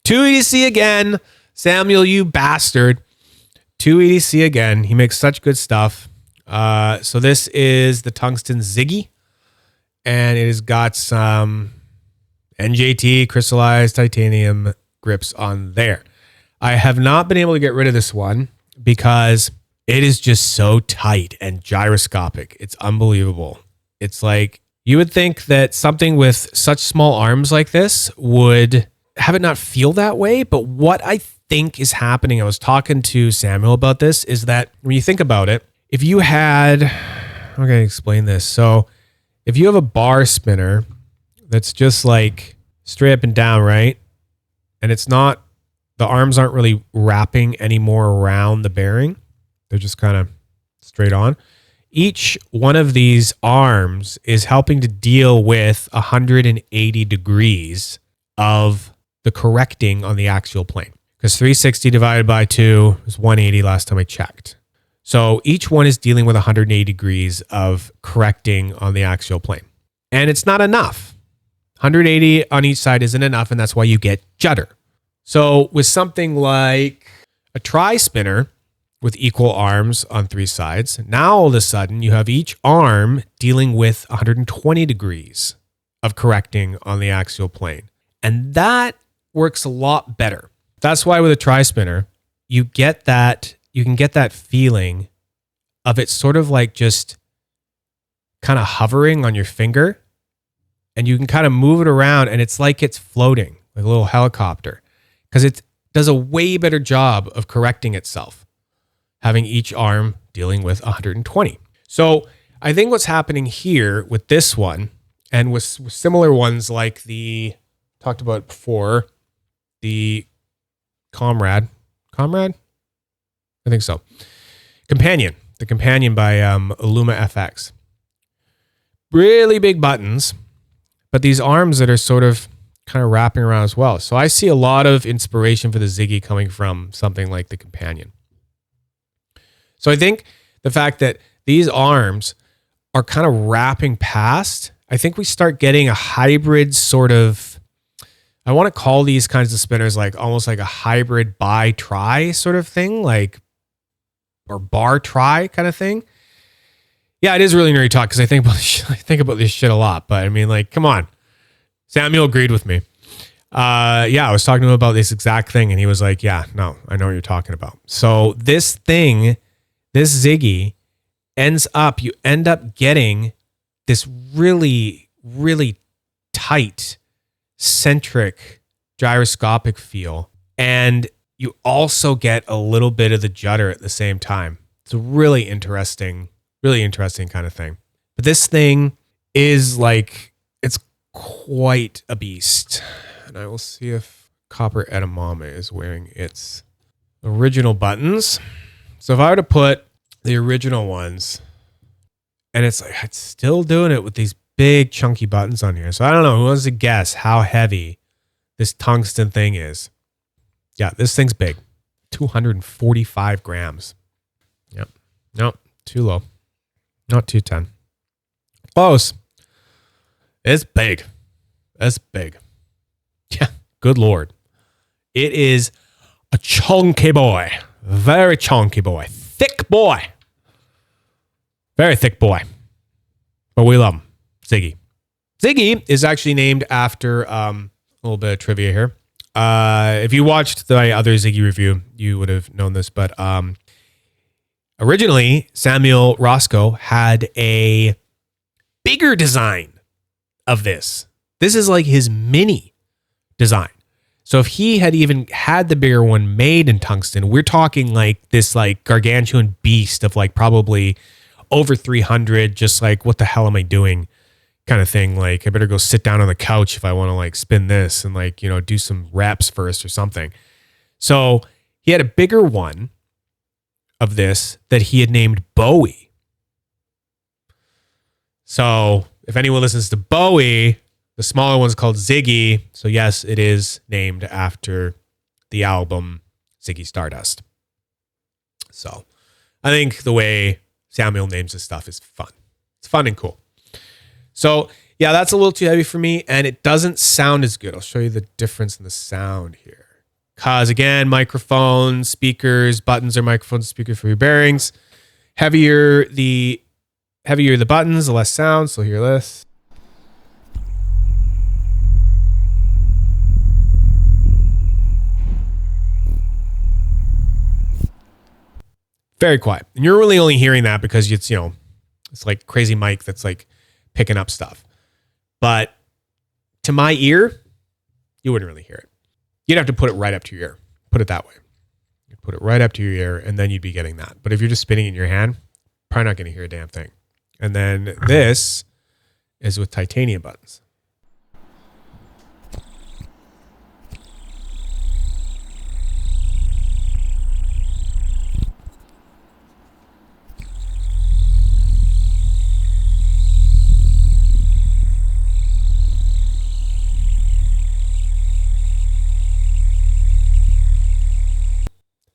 TwoEDC again. Samuel, you bastard. TwoEDC again. He makes such good stuff. So this is the tungsten Ziggy. And it has got some NJT crystallized titanium grips on there. I have not been able to get rid of this one because it is just so tight and gyroscopic. It's unbelievable. It's like you would think that something with such small arms like this would have it not feel that way. But what I think is happening, I was talking to Samuel about this, is that when you think about it, if you had, I'm going to explain this. So if you have a bar spinner that's just like straight up and down, right? And it's not, the arms aren't really wrapping anymore around the bearing. They're just kind of straight on. Each one of these arms is helping to deal with 180 degrees of the correcting on the axial plane. Because 360 divided by 2 is 180 last time I checked. So each one is dealing with 180 degrees of correcting on the axial plane. And it's not enough. 180 on each side isn't enough, and that's why you get judder. So with something like a tri-spinner with equal arms on 3 sides, now all of a sudden you have each arm dealing with 120 degrees of correcting on the axial plane. And that works a lot better. That's why with a tri-spinner, you can get that feeling of it sort of like just kind of hovering on your finger, and you can kind of move it around and it's like it's floating like a little helicopter because it does a way better job of correcting itself, having each arm dealing with 120. So I think what's happening here with this one and with similar ones like the, talked about before, the Comrade, I think so. The Companion by Illuma FX. Really big buttons, but these arms that are sort of kind of wrapping around as well. So I see a lot of inspiration for the Ziggy coming from something like the Companion. So I think the fact that these arms are kind of wrapping past, I think we start getting a hybrid sort of, I want to call these kinds of spinners like almost like a hybrid bi-tri sort of thing, like, or bar tri kind of thing. Yeah, it is really nerdy talk because I think about this shit a lot. But I mean, like, come on. Samuel agreed with me. Yeah, I was talking to him about this exact thing, and he was like, yeah, no, I know what you're talking about. So this thing, this Ziggy, you end up getting this really, really tight, centric, gyroscopic feel. And you also get a little bit of the judder at the same time. It's a really interesting kind of thing. But this thing is like, it's quite a beast. And I will see if Copper Edamame is wearing its original buttons. So if I were to put the original ones, and it's like, it's still doing it with these big chunky buttons on here. So I don't know, who wants to guess how heavy this tungsten thing is? Yeah, this thing's big. 245 grams. Yep. Nope, too low. Not 210. Close. It's big. That's big. Yeah, good Lord. It is a chunky boy. Very chunky boy. Thick boy. Very thick boy. But we love him. Ziggy. Ziggy is actually named after a little bit of trivia here. If you watched my other Ziggy review, you would have known this, but originally Samuel Roscoe had a bigger design of this. This is like his mini design. So if he had even had the bigger one made in tungsten, we're talking like this like gargantuan beast of like probably over 300, just like, what the hell am I doing kind of thing. Like, I better go sit down on the couch if I want to like spin this and like, you know, do some reps first or something. So he had a bigger one of this that he had named Bowie. So if anyone listens to Bowie, the smaller one's called Ziggy. So yes, it is named after the album Ziggy Stardust. So I think the way Samuel names his stuff is fun. It's fun and cool. So Yeah, that's a little too heavy for me, and it doesn't sound as good. I'll show you the difference in the sound here. Because again, microphones, speakers, buttons are microphones, speakers for your bearings. Heavier the buttons, the less sound. So hear this. Very quiet. And you're really only hearing that because it's, you know, it's like crazy mic that's like picking up stuff. But to my ear, you wouldn't really hear it. You'd have to put it right up to your ear. Put it that way. You put it right up to your ear and then you'd be getting that. But if you're just spinning in your hand, probably not going to hear a damn thing. And then this is with titanium buttons.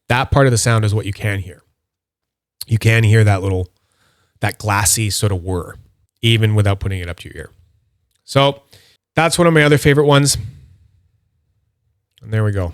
That part of the sound is what you can hear. You can hear that glassy sort of whir, even without putting it up to your ear. So that's one of my other favorite ones. And there we go.